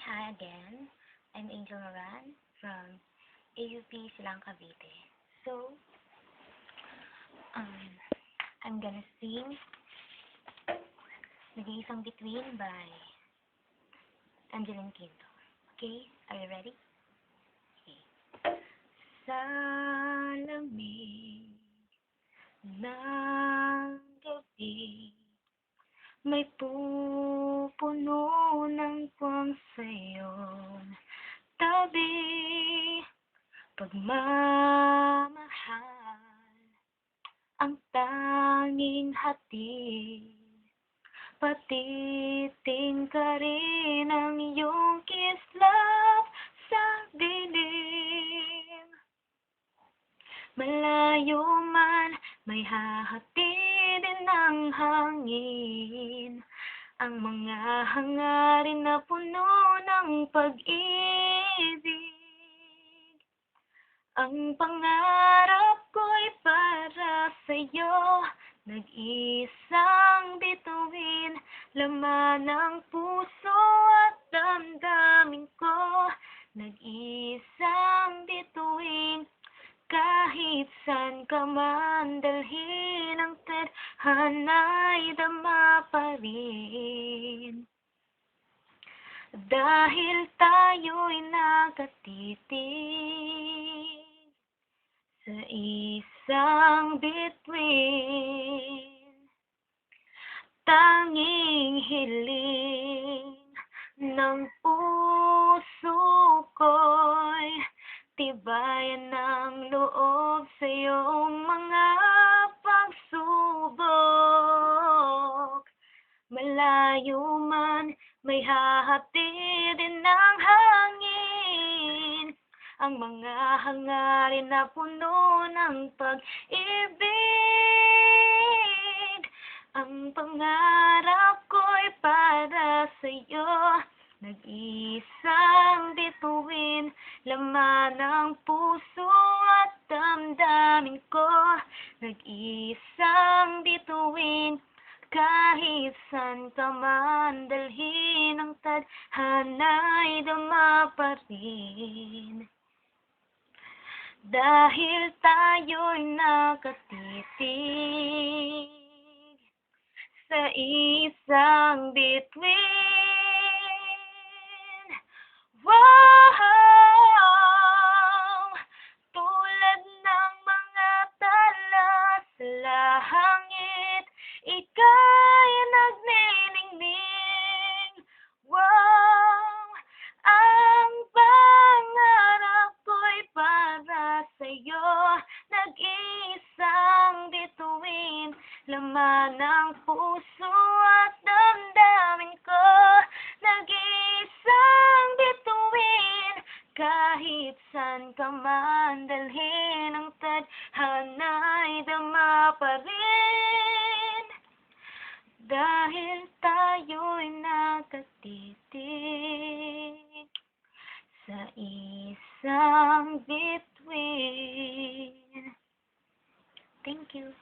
Hi again. I'm Angel Moran from AUP Silang Cavite. So, um, I'm gonna sing Nag-iisang Bituin by Angeline Quinto. Okay? Are you ready? Okay. Sa lamig ng gabi, may pupuno ng puwang sa'yong tabi. Pagmamahal ang tanging hatid, patiting ka rin ang iyong kislap sa dilim. Malayo man, may hahatidin ng hangin, ang mga hangarin na puno ng pag-ibig. Ang pangarap ko'y para sa'yo, nag-iisang bituin, laman ng puso at damdamin ko, nag-iisang bituin. Kahit saan ka man dalhin, ang tadhana'y dama pa rin. Dahil tayo'y nakatitig sa isang bituin, tanging hiling ng puso ko'y tibayan ng loob sa iyong mga pagsubok. Malayo man, may hahatidin ng hangin, ang mga hangarin na puno ng pag-ibig. Ang pangarap ko'y para sa'yo, nag-iisang bituin, laman ng puso at damdamin ko, nag-iisang bituin. Kahit saan ka man dalhin, ang tadhana'y dama pa rin. Dahil tayo'y nakatitig sa isang bituin. Wow! Tulad ng mga tala sa langit, ika'y nagniningning. Wow! Ang pangarap ko'y para sa'yo, nag-iisang bituin, laman ng puso at damdamin ko, nag-iisang bituin. Kahit saan ka man dalhin, ang tadhana'y dama pa rin. Dahil tayo'y nakatitig sa isang bituin. Thank you.